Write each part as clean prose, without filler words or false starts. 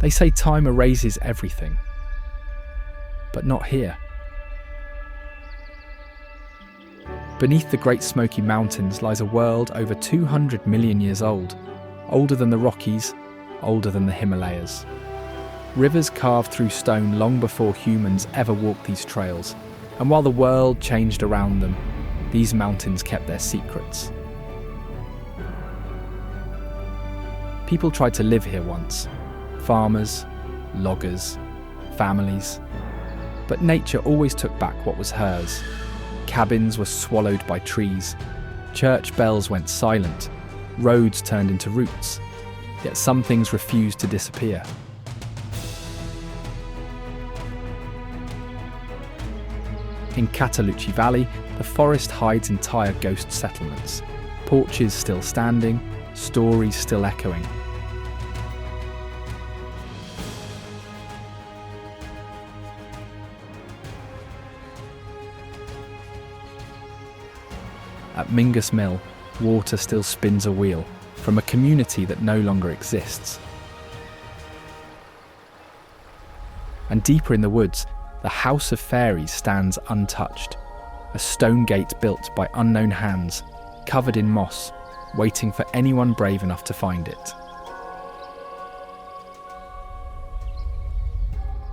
They say time erases everything, but not here. Beneath the Great Smoky Mountains lies a world over 200 million years old, older than the Rockies, older than the Himalayas. Rivers carved through stone long before humans ever walked these trails, and while the world changed around them, these mountains kept their secrets. People tried to live here once. Farmers, loggers, families. But nature always took back what was hers. Cabins were swallowed by trees. Church bells went silent. Roads turned into roots. Yet some things refused to disappear. In Cataloochee Valley, the forest hides entire ghost settlements. Porches still standing, stories still echoing. At Mingus Mill, water still spins a wheel from a community that no longer exists. And deeper in the woods, the House of Fairies stands untouched, a stone gate built by unknown hands, covered in moss, waiting for anyone brave enough to find it.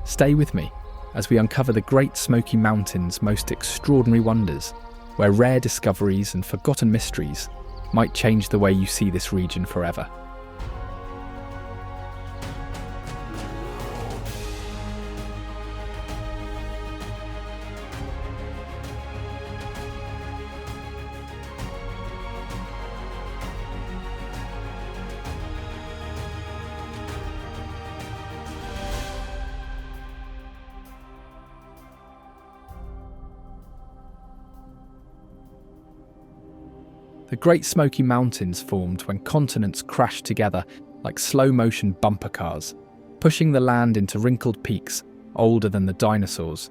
Stay with me as we uncover the Great Smoky Mountains' most extraordinary wonders, where rare discoveries and forgotten mysteries might change the way you see this region forever. The Great Smoky Mountains formed when continents crashed together like slow-motion bumper cars, pushing the land into wrinkled peaks older than the dinosaurs.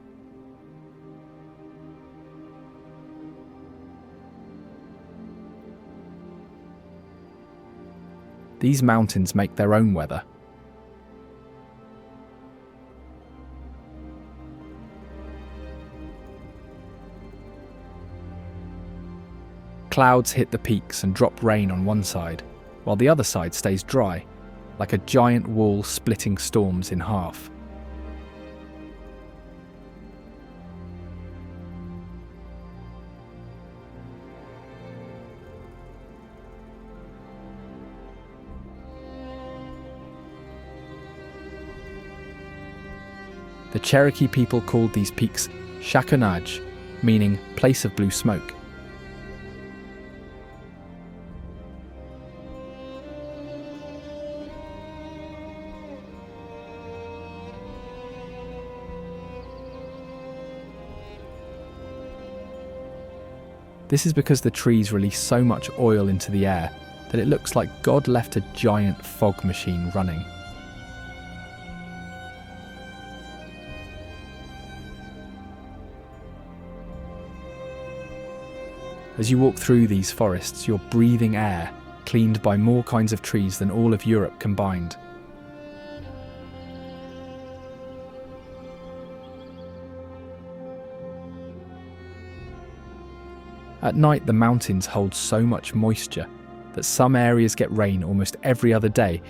These mountains make their own weather. Clouds hit the peaks and drop rain on one side, while the other side stays dry, like a giant wall splitting storms in half. The Cherokee people called these peaks Synchronized, meaning place of blue smoke. This is because the trees release so much oil into the air that it looks like God left a giant fog machine running. As you walk through these forests, you're breathing air cleaned by more kinds of trees than all of Europe combined. At night, the mountains hold so much moisture that some areas get rain almost every other day,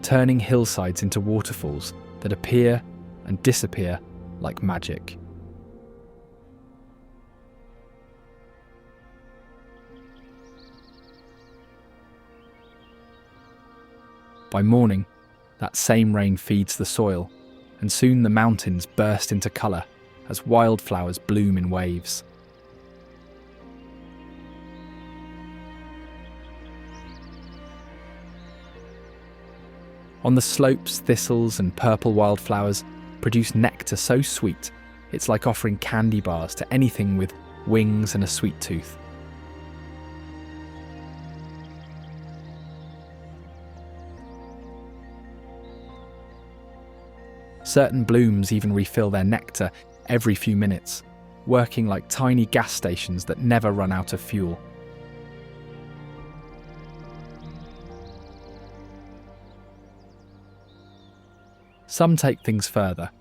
turning hillsides into waterfalls that appear and disappear like magic. By morning, that same rain feeds the soil, and soon the mountains burst into colour as wildflowers bloom in waves. On the slopes, thistles and purple wildflowers produce nectar so sweet, it's like offering candy bars to anything with wings and a sweet tooth. Certain blooms even refill their nectar every few minutes, working like tiny gas stations that never run out of fuel. Some take things further,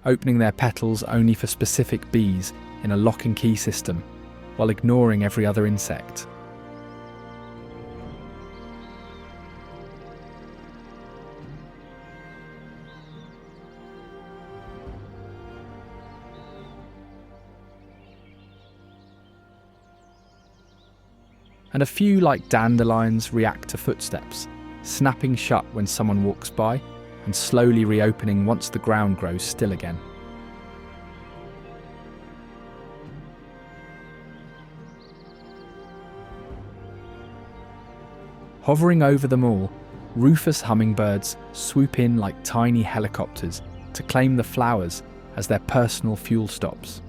opening their petals only for specific bees in a lock and key system, while ignoring every other insect. And a few, like dandelions, react to footsteps, snapping shut when someone walks by and slowly reopening once the ground grows still again. Hovering over them all, Rufous hummingbirds swoop in like tiny helicopters to claim the flowers as their personal fuel stops.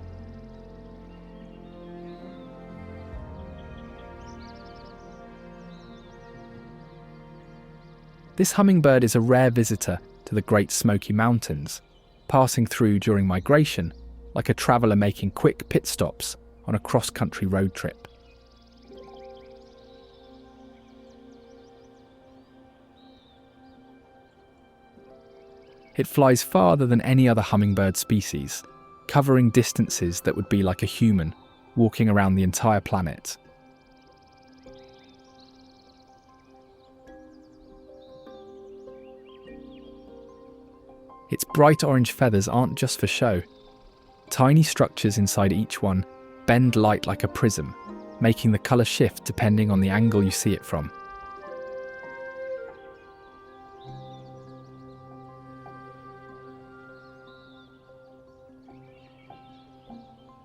This hummingbird is a rare visitor to the Great Smoky Mountains, passing through during migration like a traveller making quick pit stops on a cross-country road trip. It flies farther than any other hummingbird species, covering distances that would be like a human walking around the entire planet. Its bright orange feathers aren't just for show. Tiny structures inside each one bend light like a prism, making the colour shift depending on the angle you see it from.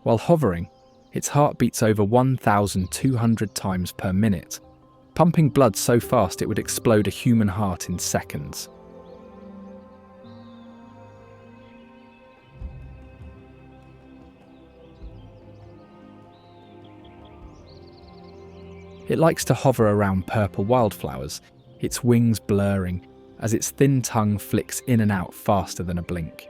While hovering, its heart beats over 1,200 times per minute, pumping blood so fast it would explode a human heart in seconds. It likes to hover around purple wildflowers, its wings blurring as its thin tongue flicks in and out faster than a blink.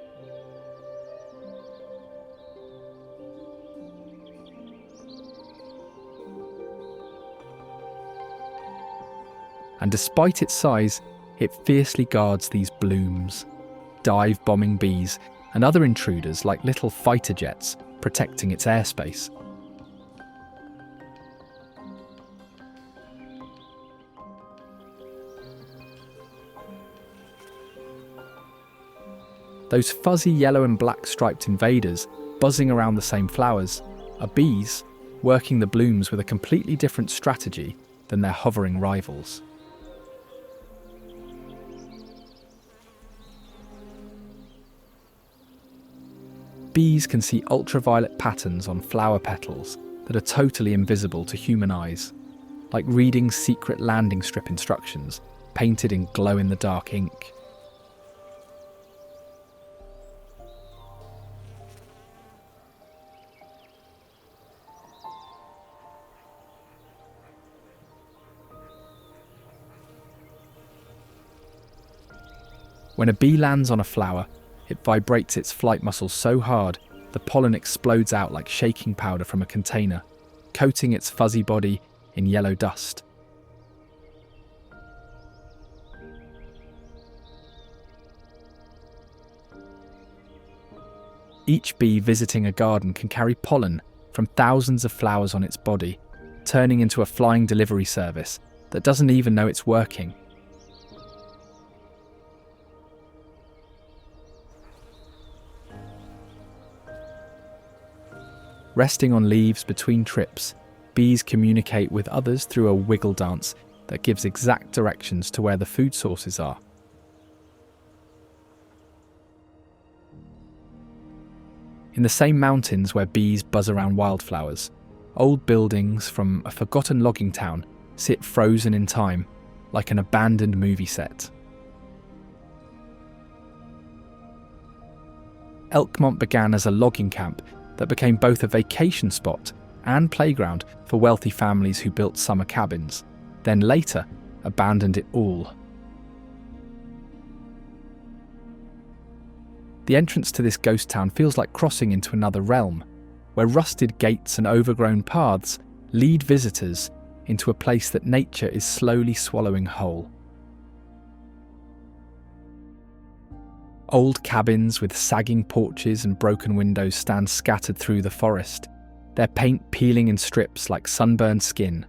And despite its size, it fiercely guards these blooms, dive-bombing bees and other intruders like little fighter jets protecting its airspace. Those fuzzy yellow and black striped invaders buzzing around the same flowers are bees working the blooms with a completely different strategy than their hovering rivals. Bees can see ultraviolet patterns on flower petals that are totally invisible to human eyes, like reading secret landing strip instructions painted in glow-in-the-dark ink. When a bee lands on a flower, it vibrates its flight muscles so hard the pollen explodes out like shaking powder from a container, coating its fuzzy body in yellow dust. Each bee visiting a garden can carry pollen from thousands of flowers on its body, turning into a flying delivery service that doesn't even know it's working. Resting on leaves between trips, bees communicate with others through a wiggle dance that gives exact directions to where the food sources are. In the same mountains where bees buzz around wildflowers, old buildings from a forgotten logging town sit frozen in time, like an abandoned movie set. Elkmont began as a logging camp that became both a vacation spot and playground for wealthy families who built summer cabins, then later abandoned it all. The entrance to this ghost town feels like crossing into another realm, where rusted gates and overgrown paths lead visitors into a place that nature is slowly swallowing whole. Old cabins with sagging porches and broken windows stand scattered through the forest, their paint peeling in strips like sunburned skin.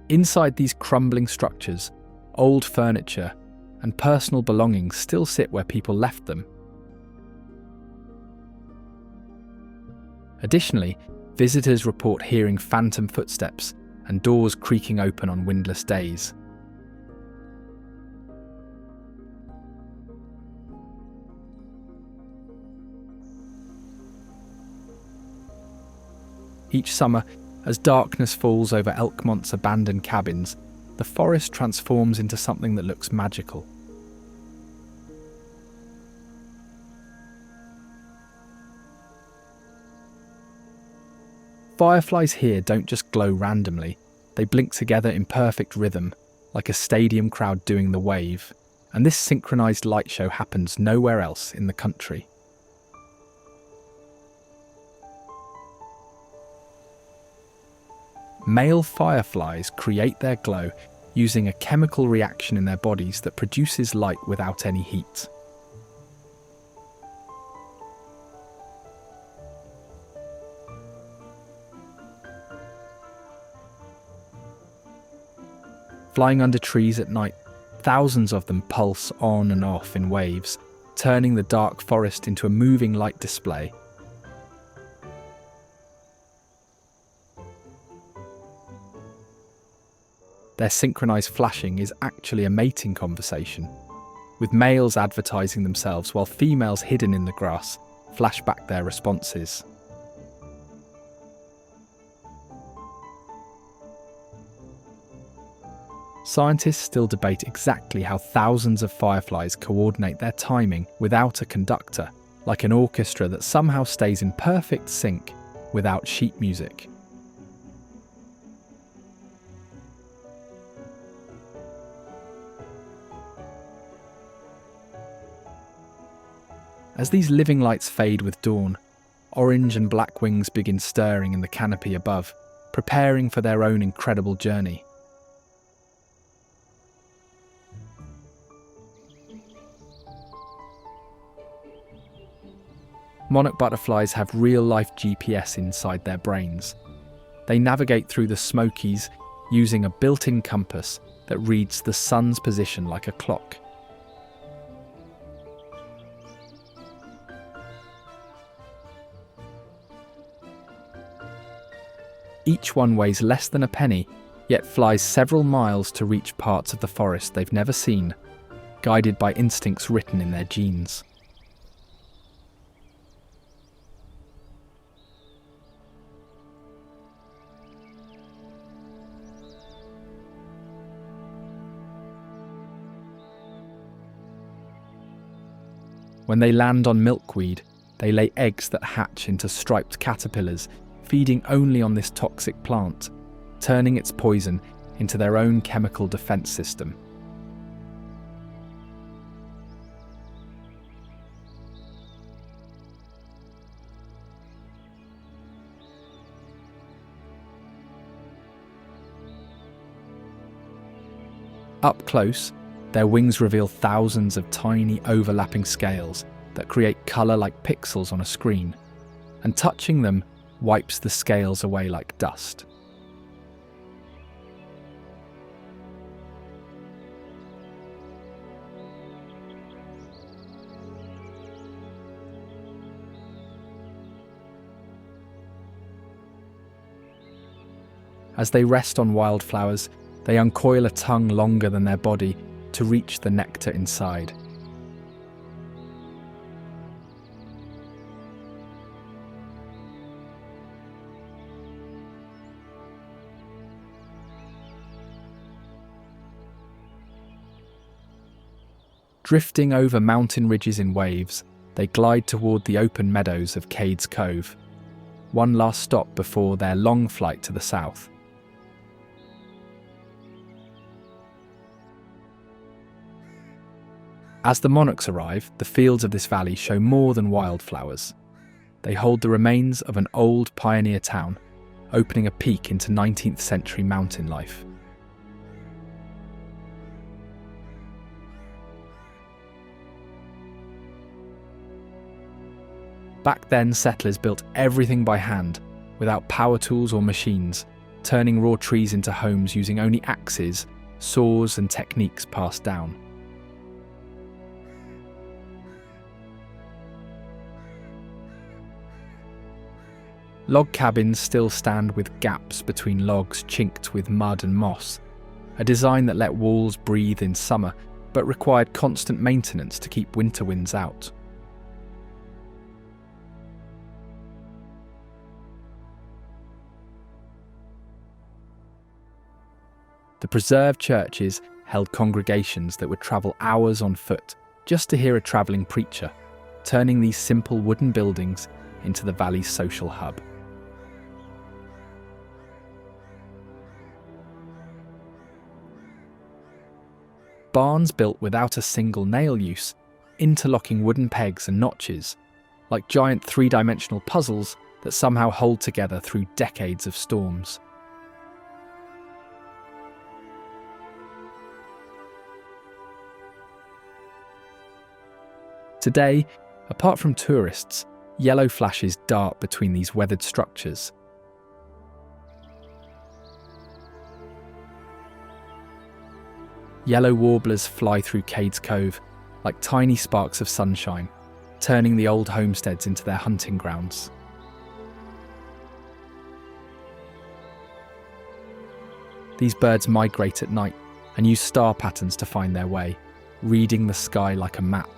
Inside these crumbling structures, old furniture and personal belongings still sit where people left them. Additionally, visitors report hearing phantom footsteps and doors creaking open on windless days. Each summer, as darkness falls over Elkmont's abandoned cabins, the forest transforms into something that looks magical. Fireflies here don't just glow randomly, they blink together in perfect rhythm, like a stadium crowd doing the wave, and this synchronized light show happens nowhere else in the country. Male fireflies create their glow using a chemical reaction in their bodies that produces light without any heat. Flying under trees at night, thousands of them pulse on and off in waves, turning the dark forest into a moving light display. Their synchronized flashing is actually a mating conversation, with males advertising themselves while females hidden in the grass flash back their responses. Scientists still debate exactly how thousands of fireflies coordinate their timing without a conductor, like an orchestra that somehow stays in perfect sync without sheet music. As these living lights fade with dawn, orange and black wings begin stirring in the canopy above, preparing for their own incredible journey. Monarch butterflies have real-life GPS inside their brains. They navigate through the Smokies using a built-in compass that reads the sun's position like a clock. Each one weighs less than a penny, yet flies several miles to reach parts of the forest they've never seen, guided by instincts written in their genes. When they land on milkweed, they lay eggs that hatch into striped caterpillars, feeding only on this toxic plant, turning its poison into their own chemical defense system. Up close, their wings reveal thousands of tiny overlapping scales that create colour like pixels on a screen, and touching them wipes the scales away like dust. As they rest on wildflowers, they uncoil a tongue longer than their body to reach the nectar inside. Drifting over mountain ridges in waves, they glide toward the open meadows of Cades Cove, one last stop before their long flight to the south. As the monarchs arrive, the fields of this valley show more than wildflowers. They hold the remains of an old pioneer town, opening a peek into 19th century mountain life. Back then, settlers built everything by hand, without power tools or machines, turning raw trees into homes using only axes, saws, and techniques passed down. Log cabins still stand with gaps between logs chinked with mud and moss, a design that let walls breathe in summer but required constant maintenance to keep winter winds out. The preserved churches held congregations that would travel hours on foot just to hear a travelling preacher, turning these simple wooden buildings into the valley's social hub. Barns built without a single nail use, interlocking wooden pegs and notches, like giant three-dimensional puzzles that somehow hold together through decades of storms. Today, apart from tourists, yellow flashes dart between these weathered structures. Yellow warblers fly through Cades Cove like tiny sparks of sunshine, turning the old homesteads into their hunting grounds. These birds migrate at night and use star patterns to find their way, reading the sky like a map.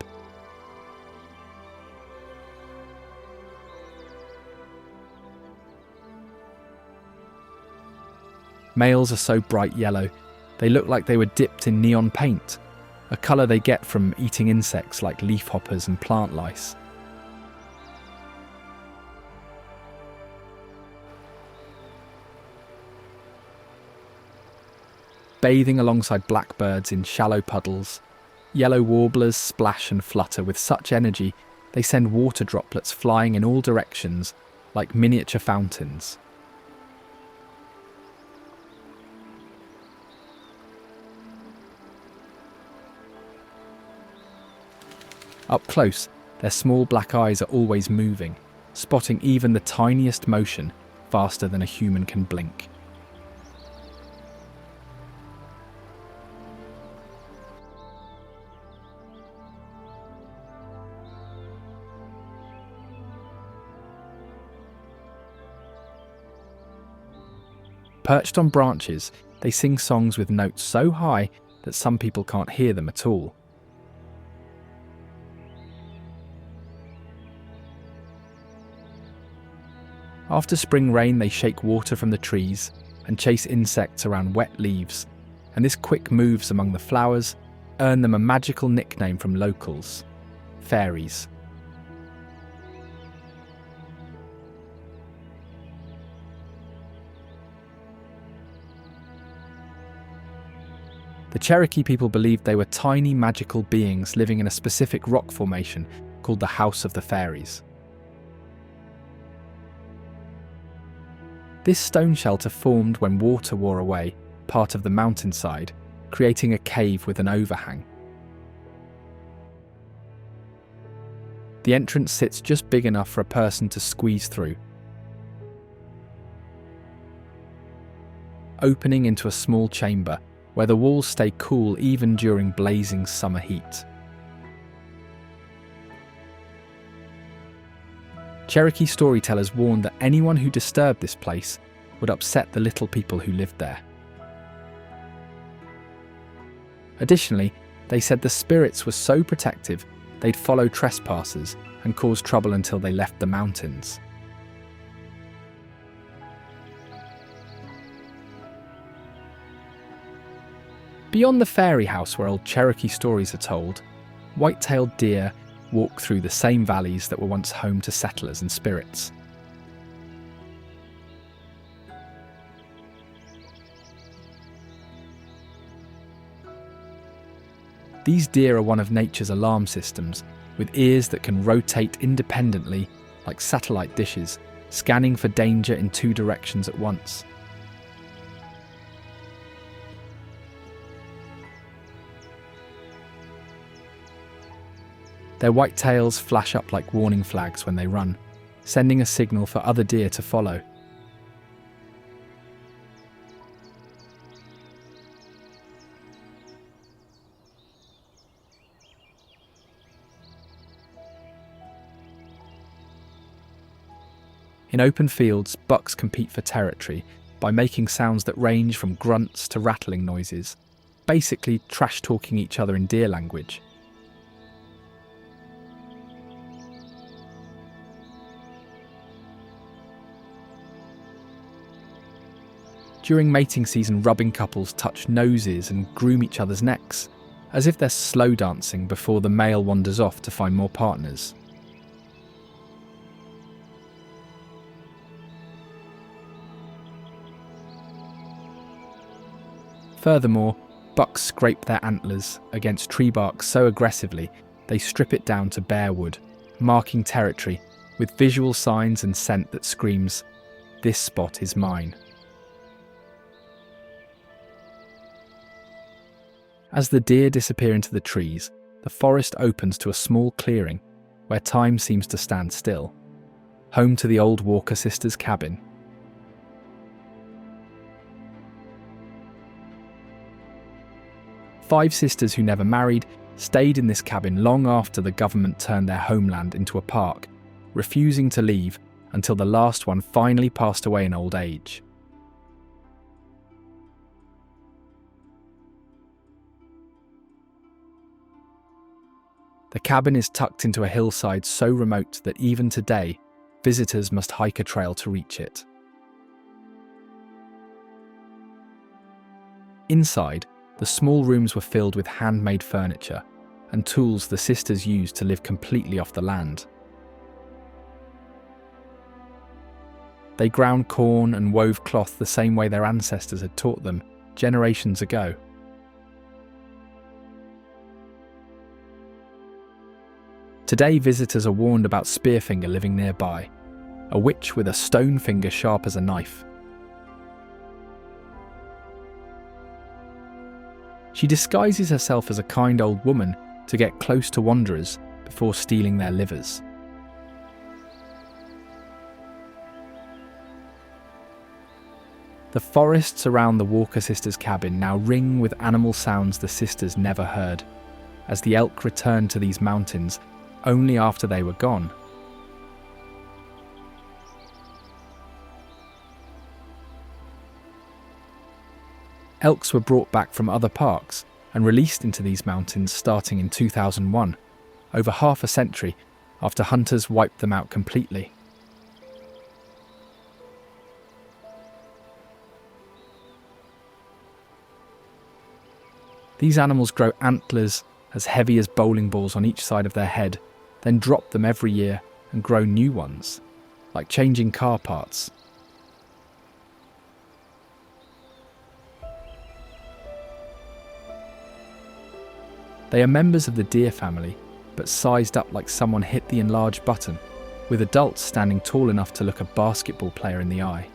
Males are so bright yellow, they look like they were dipped in neon paint, a colour they get from eating insects like leafhoppers and plant lice. Bathing alongside blackbirds in shallow puddles, yellow warblers splash and flutter with such energy they send water droplets flying in all directions like miniature fountains. Up close, their small black eyes are always moving, spotting even the tiniest motion faster than a human can blink. Perched on branches, they sing songs with notes so high that some people can't hear them at all. After spring rain, they shake water from the trees and chase insects around wet leaves, and this quick moves among the flowers earn them a magical nickname from locals: Fairies. The Cherokee people believed they were tiny magical beings living in a specific rock formation called the House of the Fairies. This stone shelter formed when water wore away part of the mountainside, creating a cave with an overhang. The entrance sits just big enough for a person to squeeze through, opening into a small chamber where the walls stay cool even during blazing summer heat. Cherokee storytellers warned that anyone who disturbed this place would upset the little people who lived there. Additionally, they said the spirits were so protective they'd follow trespassers and cause trouble until they left the mountains. Beyond the fairy house where old Cherokee stories are told, white-tailed deer walk through the same valleys that were once home to settlers and spirits. These deer are one of nature's alarm systems, with ears that can rotate independently like satellite dishes, scanning for danger in two directions at once. Their white tails flash up like warning flags when they run, sending a signal for other deer to follow. In open fields, bucks compete for territory by making sounds that range from grunts to rattling noises, basically trash-talking each other in deer language. During mating season, rubbing couples touch noses and groom each other's necks, as if they're slow dancing before the male wanders off to find more partners. Furthermore, bucks scrape their antlers against tree bark so aggressively they strip it down to bare wood, marking territory with visual signs and scent that screams, "This spot is mine." As the deer disappear into the trees, the forest opens to a small clearing where time seems to stand still, home to the old Walker sisters' cabin. Five sisters who never married stayed in this cabin long after the government turned their homeland into a park, refusing to leave until the last one finally passed away in old age. The cabin is tucked into a hillside so remote that even today, visitors must hike a trail to reach it. Inside, the small rooms were filled with handmade furniture and tools the sisters used to live completely off the land. They ground corn and wove cloth the same way their ancestors had taught them generations ago. Today, visitors are warned about Spearfinger living nearby, a witch with a stone finger sharp as a knife. She disguises herself as a kind old woman to get close to wanderers before stealing their livers. The forests around the Walker sisters' cabin now ring with animal sounds the sisters never heard, as the elk returned to these mountains only after they were gone. Elks were brought back from other parks and released into these mountains starting in 2001, over half a century after hunters wiped them out completely. These animals grow antlers as heavy as bowling balls on each side of their head, then drop them every year and grow new ones, like changing car parts. They are members of the deer family, but sized up like someone hit the enlarge button, with adults standing tall enough to look a basketball player in the eye.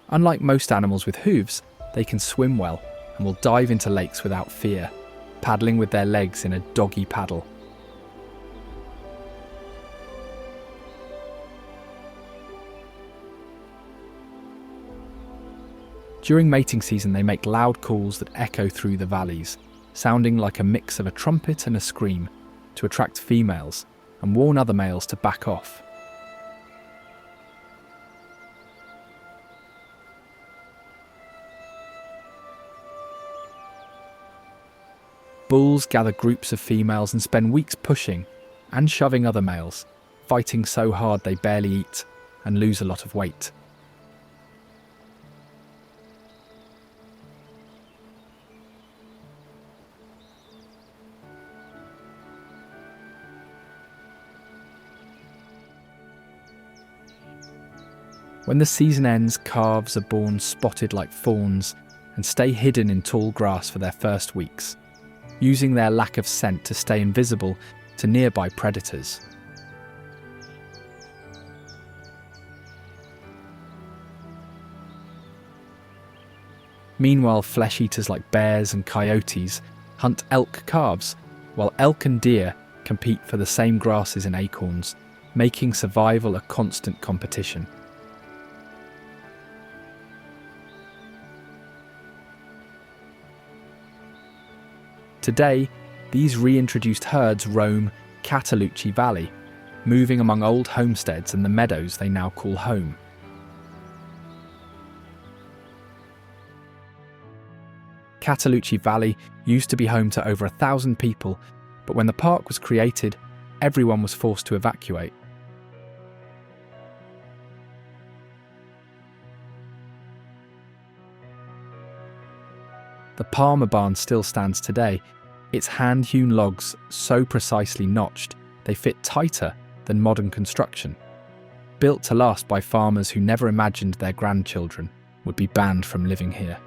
Unlike most animals with hooves, they can swim well and will dive into lakes without fear, paddling with their legs in a doggy paddle. During mating season, they make loud calls that echo through the valleys, sounding like a mix of a trumpet and a scream, to attract females and warn other males to back off. Bulls gather groups of females and spend weeks pushing and shoving other males, fighting so hard they barely eat and lose a lot of weight. When the season ends, calves are born spotted like fawns and stay hidden in tall grass for their first weeks, using their lack of scent to stay invisible to nearby predators. Meanwhile, flesh eaters like bears and coyotes hunt elk calves, while elk and deer compete for the same grasses and acorns, making survival a constant competition. Today, these reintroduced herds roam Cataloochee Valley, moving among old homesteads and the meadows they now call home. Cataloochee Valley used to be home to over 1,000 people, but when the park was created, everyone was forced to evacuate. The Palmer Barn still stands today, its hand-hewn logs so precisely notched they fit tighter than modern construction, built to last by farmers who never imagined their grandchildren would be banned from living here.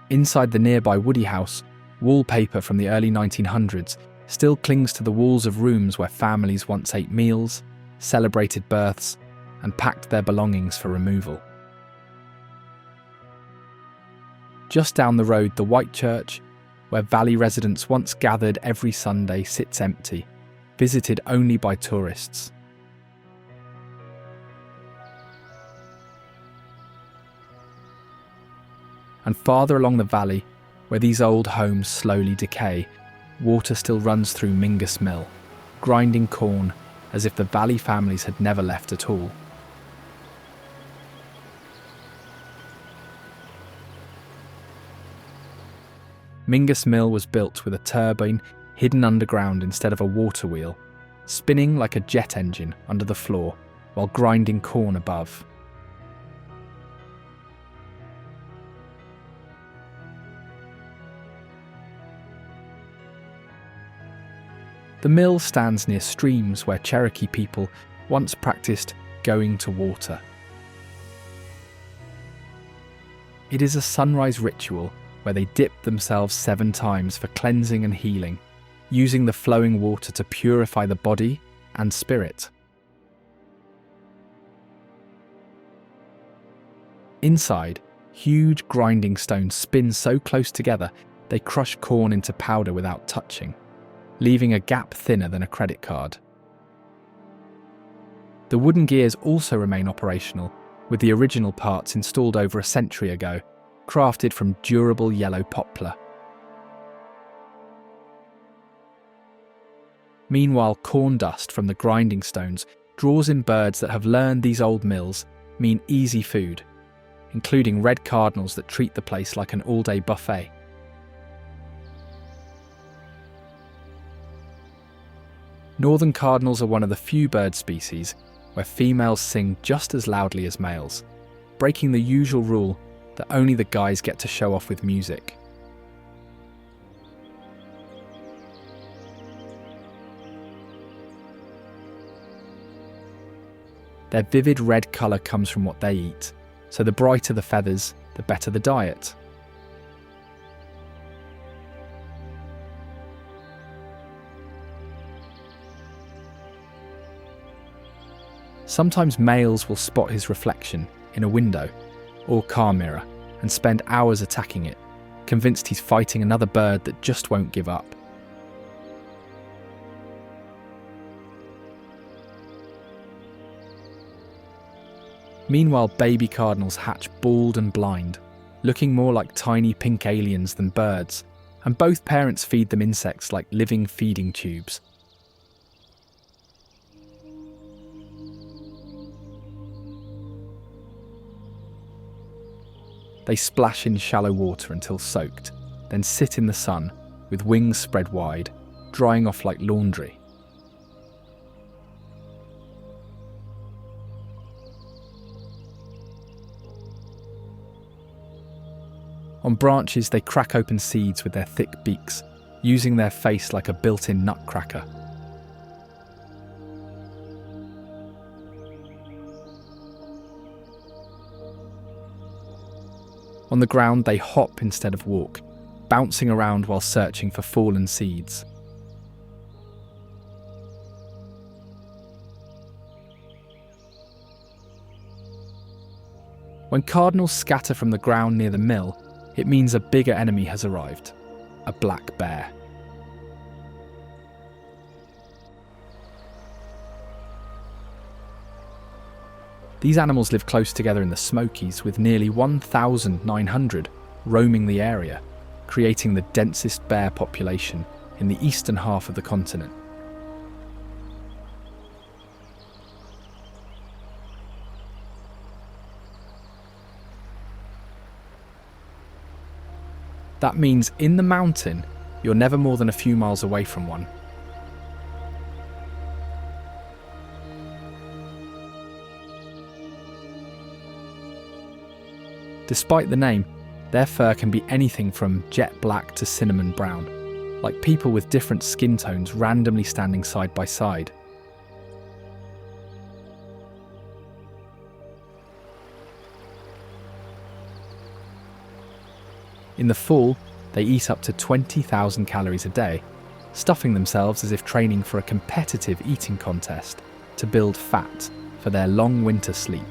Inside the nearby Woody House, wallpaper from the early 1900s still clings to the walls of rooms where families once ate meals, celebrated births, and packed their belongings for removal. Just down the road, the White Church, where Valley residents once gathered every Sunday, sits empty, visited only by tourists. And farther along the valley, where these old homes slowly decay, water still runs through Mingus Mill, grinding corn as if the valley families had never left at all. Mingus Mill was built with a turbine hidden underground instead of a water wheel, spinning like a jet engine under the floor while grinding corn above. The mill stands near streams where Cherokee people once practiced going to water. It is a sunrise ritual where they dip themselves 7 times for cleansing and healing, using the flowing water to purify the body and spirit. Inside, huge grinding stones spin so close together they crush corn into powder without touching, leaving a gap thinner than a credit card. The wooden gears also remain operational, with the original parts installed over a century ago, crafted from durable yellow poplar. Meanwhile, corn dust from the grinding stones draws in birds that have learned these old mills mean easy food, including red cardinals that treat the place like an all-day buffet. Northern cardinals are one of the few bird species where females sing just as loudly as males, breaking the usual rule that only the guys get to show off with music. Their vivid red colour comes from what they eat, so the brighter the feathers, the better the diet. Sometimes males will spot his reflection in a window or car mirror and spend hours attacking it, convinced he's fighting another bird that just won't give up. Meanwhile, baby cardinals hatch bald and blind, looking more like tiny pink aliens than birds, and both parents feed them insects like living feeding tubes. They splash in shallow water until soaked, then sit in the sun with wings spread wide, drying off like laundry. On branches, they crack open seeds with their thick beaks, using their face like a built-in nutcracker. On the ground, they hop instead of walk, bouncing around while searching for fallen seeds. When cardinals scatter from the ground near the mill, it means a bigger enemy has arrived, a black bear. These animals live close together in the Smokies, with nearly 1,900 roaming the area, creating the densest bear population in the eastern half of the continent. That means in the mountain, you're never more than a few miles away from one. Despite the name, their fur can be anything from jet black to cinnamon brown, like people with different skin tones randomly standing side by side. In the fall, they eat up to 20,000 calories a day, stuffing themselves as if training for a competitive eating contest to build fat for their long winter sleep.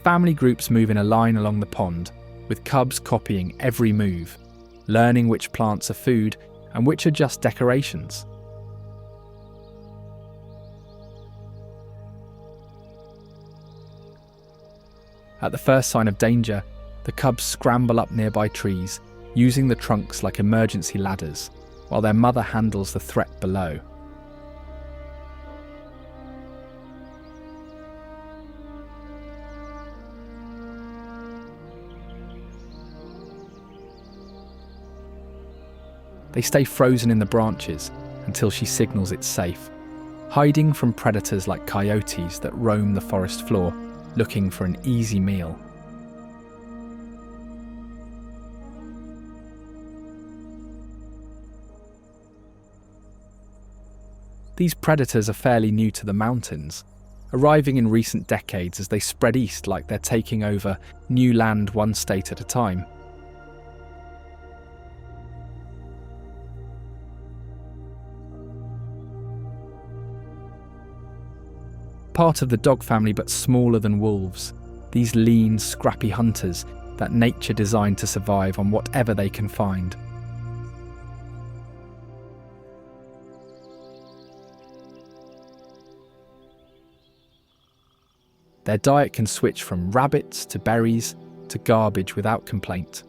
Family groups move in a line along the pond, with cubs copying every move, learning which plants are food and which are just decorations. At the first sign of danger, the cubs scramble up nearby trees, using the trunks like emergency ladders, while their mother handles the threat below. They stay frozen in the branches until she signals it's safe, hiding from predators like coyotes that roam the forest floor, looking for an easy meal. These predators are fairly new to the mountains, arriving in recent decades as they spread east like they're taking over new land one state at a time. Part of the dog family but smaller than wolves, these lean, scrappy hunters that nature designed to survive on whatever they can find. Their diet can switch from rabbits to berries to garbage without complaint,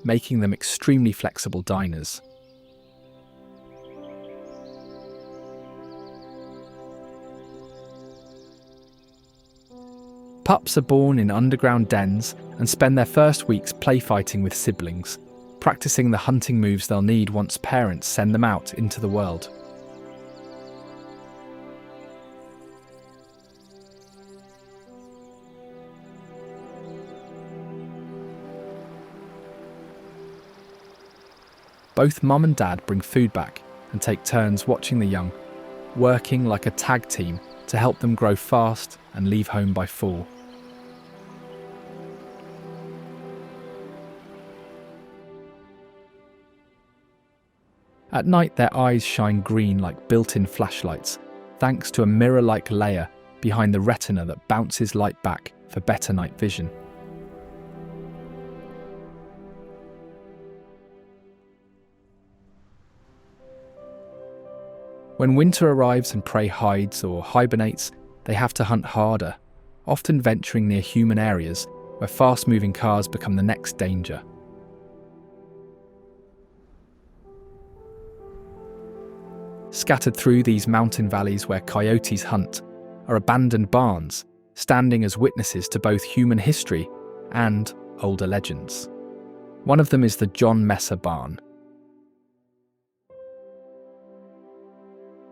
making them extremely flexible diners. Pups are born in underground dens and spend their first weeks play fighting with siblings, practicing the hunting moves they'll need once parents send them out into the world. Both mum and dad bring food back and take turns watching the young, working like a tag team to help them grow fast and leave home by fall. At night, their eyes shine green like built-in flashlights, thanks to a mirror-like layer behind the retina that bounces light back for better night vision. When winter arrives and prey hides or hibernates, they have to hunt harder, often venturing near human areas where fast-moving cars become the next danger. Scattered through these mountain valleys where coyotes hunt are abandoned barns, standing as witnesses to both human history and older legends. One of them is the John Messer Barn.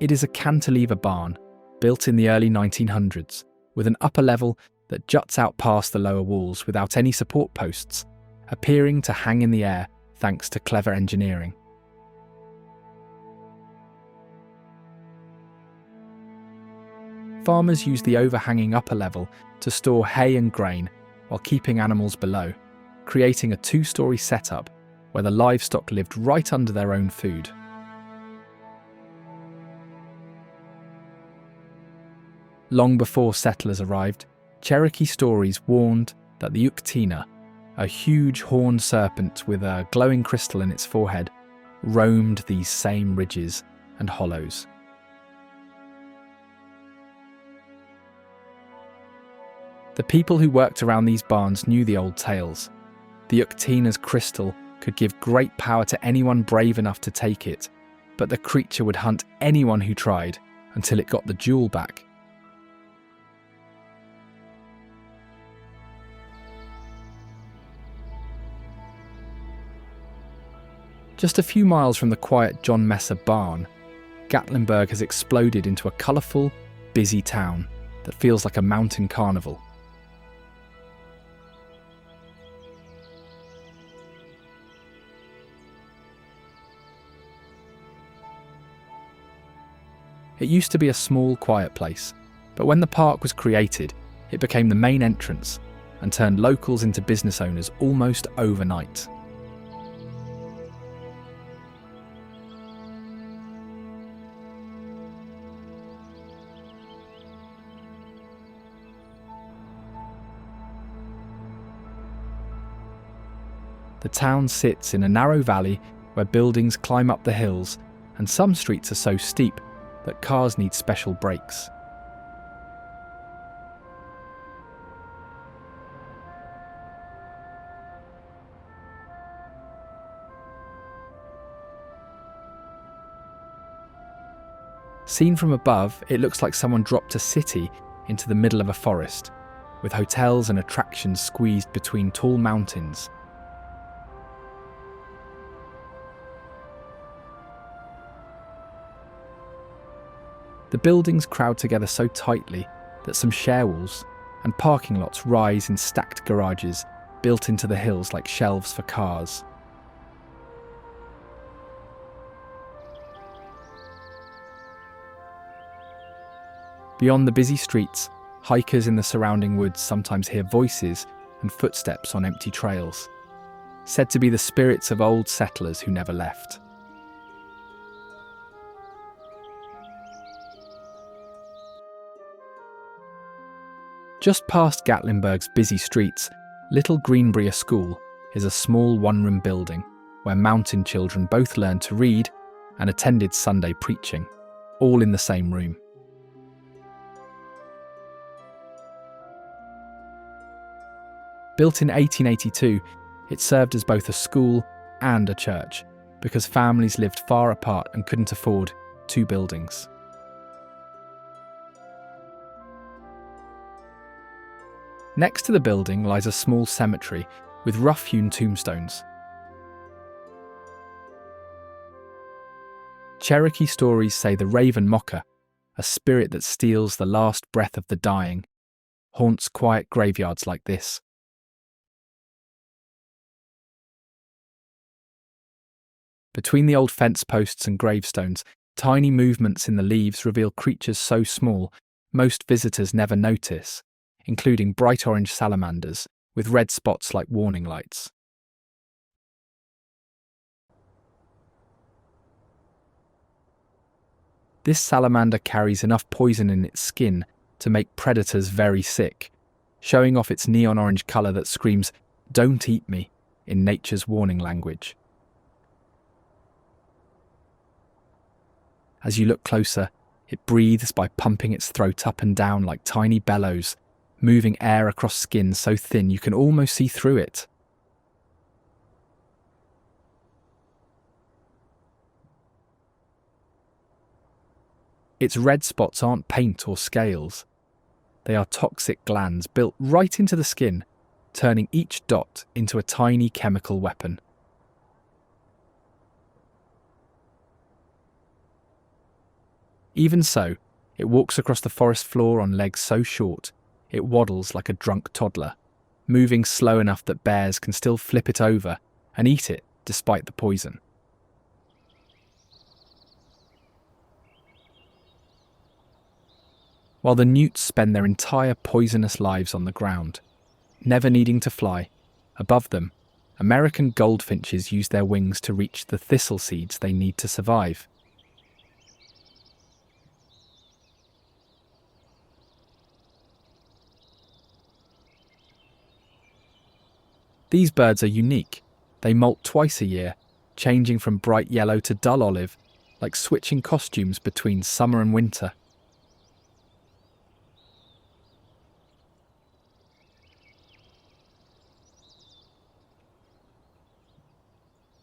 It is a cantilever barn built in the early 1900s with an upper level that juts out past the lower walls without any support posts, appearing to hang in the air thanks to clever engineering. Farmers use the overhanging upper level to store hay and grain while keeping animals below. creating a 2-story setup where the livestock lived right under their own food. Long before settlers arrived, Cherokee stories warned that the Uktena, a huge horned serpent with a glowing crystal in its forehead, roamed these same ridges and hollows. The people who worked around these barns knew the old tales. The Uktena's crystal could give great power to anyone brave enough to take it, but the creature would hunt anyone who tried until it got the jewel back. Just a few miles from the quiet John Messer barn, Gatlinburg has exploded into a colourful, busy town that feels like a mountain carnival. It used to be a small, quiet place, but when the park was created, it became the main entrance and turned locals into business owners almost overnight. The town sits in a narrow valley where buildings climb up the hills, and some streets are so steep that cars need special brakes. Seen from above, it looks like someone dropped a city into the middle of a forest, with hotels and attractions squeezed between tall mountains. The buildings crowd together so tightly that some share walls and parking lots rise in stacked garages built into the hills like shelves for cars. Beyond the busy streets, hikers in the surrounding woods sometimes hear voices and footsteps on empty trails, said to be the spirits of old settlers who never left. Just past Gatlinburg's busy streets, Little Greenbrier School is a small one-room building where mountain children both learned to read and attended Sunday preaching, all in the same room. Built in 1882, it served as both a school and a church because families lived far apart and couldn't afford 2 buildings. Next to the building lies a small cemetery with rough-hewn tombstones. Cherokee stories say the Raven Mocker, a spirit that steals the last breath of the dying, haunts quiet graveyards like this. Between the old fence posts and gravestones, tiny movements in the leaves reveal creatures so small most visitors never notice, including bright orange salamanders with red spots like warning lights. This salamander carries enough poison in its skin to make predators very sick, showing off its neon orange colour that screams, "Don't eat me," in nature's warning language. As you look closer, it breathes by pumping its throat up and down like tiny bellows, moving air across skin so thin you can almost see through it. Its red spots aren't paint or scales. They are toxic glands built right into the skin, turning each dot into a tiny chemical weapon. Even so, it walks across the forest floor on legs so short, it waddles like a drunk toddler, moving slow enough that bears can still flip it over and eat it despite the poison. While the newts spend their entire poisonous lives on the ground, never needing to fly, Above them, American goldfinches use their wings to reach the thistle seeds they need to survive. These birds are unique. They molt twice a year, changing from bright yellow to dull olive, like switching costumes between summer and winter.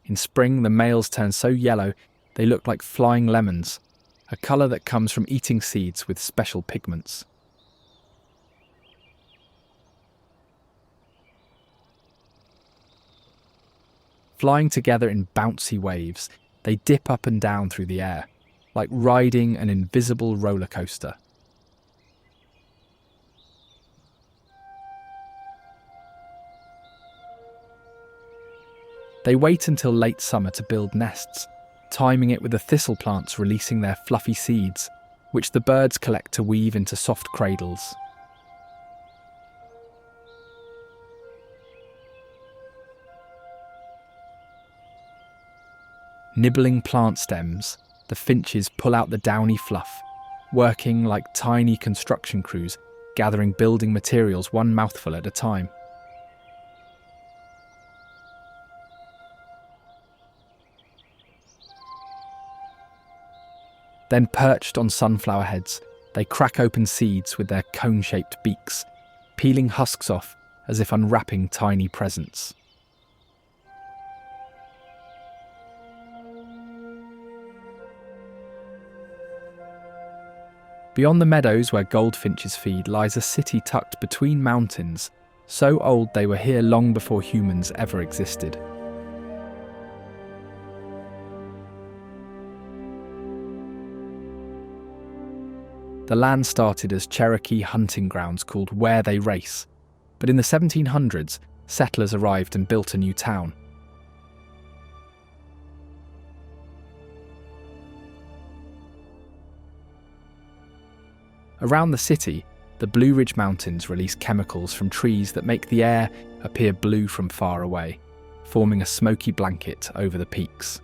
In spring, the males turn so yellow they look like flying lemons, a colour that comes from eating seeds with special pigments. Flying together in bouncy waves, they dip up and down through the air, like riding an invisible roller coaster. They wait until late summer to build nests, timing it with the thistle plants releasing their fluffy seeds, which the birds collect to weave into soft cradles. Nibbling plant stems, the finches pull out the downy fluff, working like tiny construction crews, gathering building materials one mouthful at a time. Then perched on sunflower heads, they crack open seeds with their cone-shaped beaks, peeling husks off as if unwrapping tiny presents. Beyond the meadows where goldfinches feed lies a city tucked between mountains, so old they were here long before humans ever existed. The land started as Cherokee hunting grounds called Where They Race, but in the 1700s, settlers arrived and built a new town. Around the city, the Blue Ridge Mountains release chemicals from trees that make the air appear blue from far away, forming a smoky blanket over the peaks.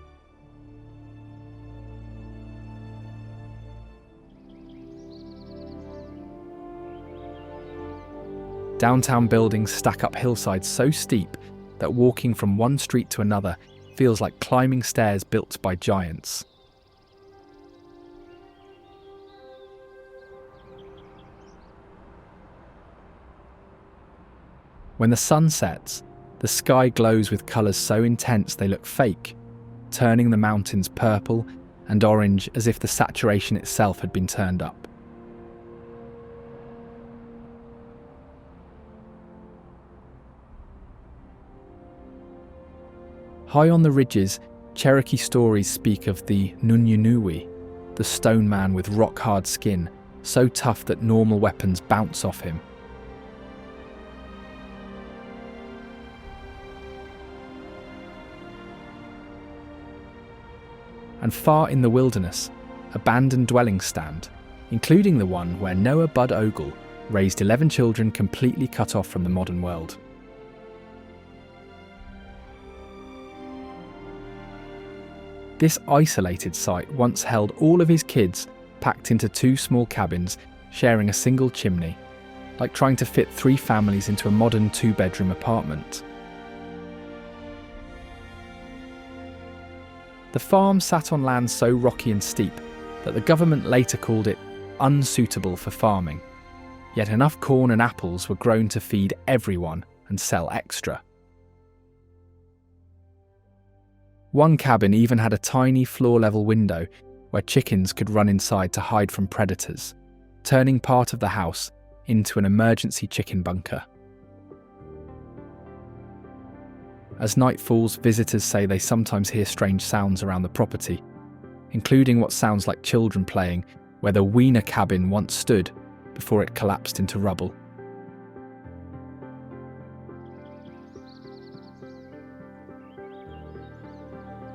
Downtown buildings stack up hillsides so steep that walking from one street to another feels like climbing stairs built by giants. When the sun sets, the sky glows with colours so intense they look fake, turning the mountains purple and orange as if the saturation itself had been turned up. High on the ridges, Cherokee stories speak of the Nunyunui, the stone man with rock-hard skin, so tough that normal weapons bounce off him. And far in the wilderness, abandoned dwellings stand, including the one where Noah Bud Ogle raised 11 children completely cut off from the modern world. This isolated site once held all of his kids packed into 2 small cabins, sharing a single chimney, like trying to fit 3 families into a modern 2-bedroom apartment. The farm sat on land so rocky and steep that the government later called it unsuitable for farming, yet enough corn and apples were grown to feed everyone and sell extra. One cabin even had a tiny floor-level window where chickens could run inside to hide from predators, turning part of the house into an emergency chicken bunker. As night falls, visitors say they sometimes hear strange sounds around the property, including what sounds like children playing where the Wiener cabin once stood before it collapsed into rubble.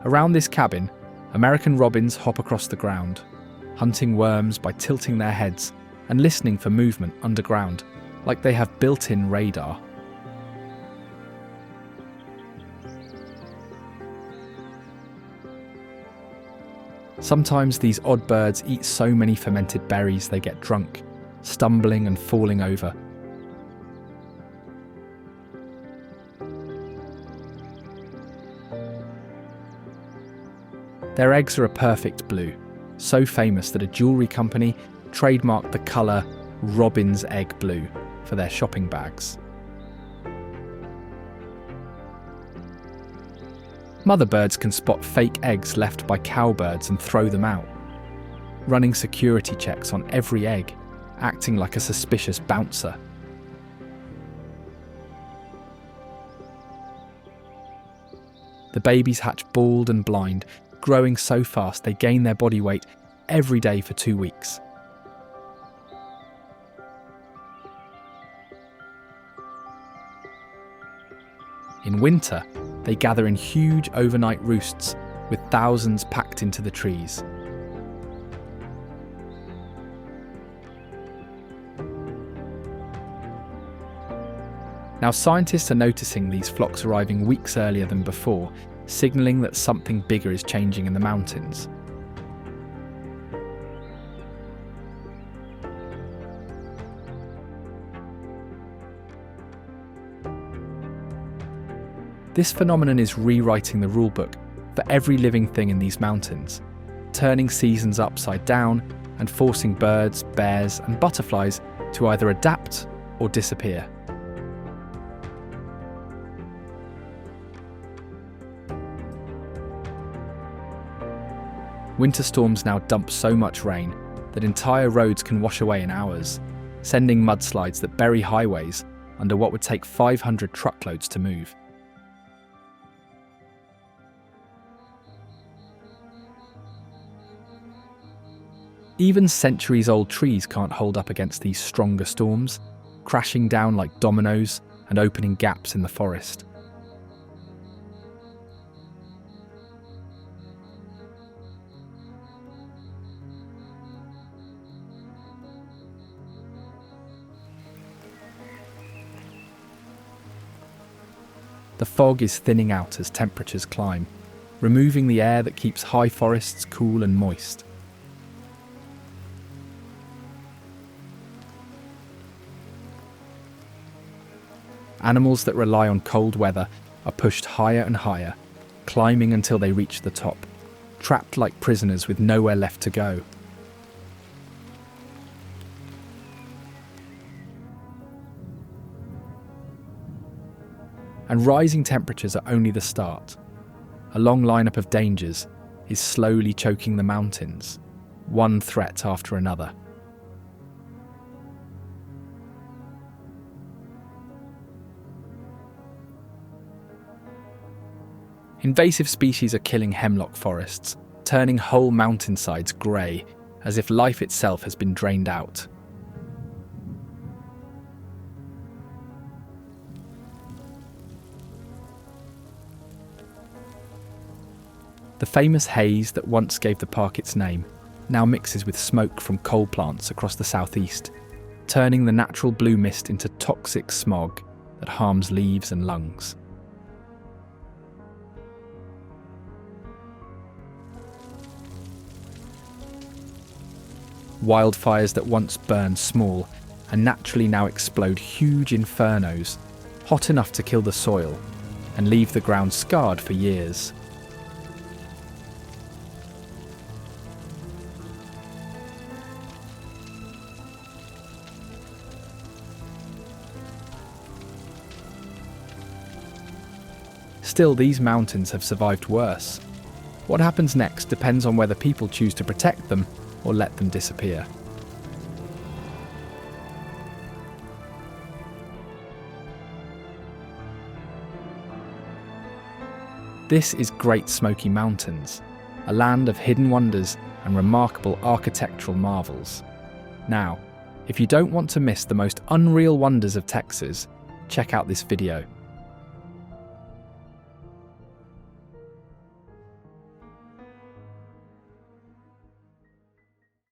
Around this cabin, American robins hop across the ground, hunting worms by tilting their heads and listening for movement underground, like they have built-in radar. Sometimes these odd birds eat so many fermented berries they get drunk, stumbling and falling over. Their eggs are a perfect blue, so famous that a jewellery company trademarked the colour robin's egg blue for their shopping bags. Mother birds can spot fake eggs left by cowbirds and throw them out, running security checks on every egg, acting like a suspicious bouncer. The babies hatch bald and blind, growing so fast they gain their body weight every day for 2 weeks. In winter, they gather in huge overnight roosts with thousands packed into the trees. Now, scientists are noticing these flocks arriving weeks earlier than before, signalling that something bigger is changing in the mountains. This phenomenon is rewriting the rulebook for every living thing in these mountains, turning seasons upside down and forcing birds, bears, and butterflies to either adapt or disappear. Winter storms now dump so much rain that entire roads can wash away in hours, sending mudslides that bury highways under what would take 500 truckloads to move. Even centuries-old trees can't hold up against these stronger storms, crashing down like dominoes and opening gaps in the forest. The fog is thinning out as temperatures climb, removing the air that keeps high forests cool and moist. Animals that rely on cold weather are pushed higher and higher, climbing until they reach the top, trapped like prisoners with nowhere left to go. And rising temperatures are only the start. A long lineup of dangers is slowly choking the mountains, one threat after another. Invasive species are killing hemlock forests, turning whole mountainsides grey, as if life itself has been drained out. The famous haze that once gave the park its name now mixes with smoke from coal plants across the southeast, turning the natural blue mist into toxic smog that harms leaves and lungs. Wildfires that once burned small and naturally now explode huge infernos, hot enough to kill the soil and leave the ground scarred for years. Still, these mountains have survived worse. What happens next depends on whether people choose to protect them or let them disappear. This is Great Smoky Mountains, a land of hidden wonders and remarkable architectural marvels. Now, if you don't want to miss the most unreal wonders of Texas, check out this video.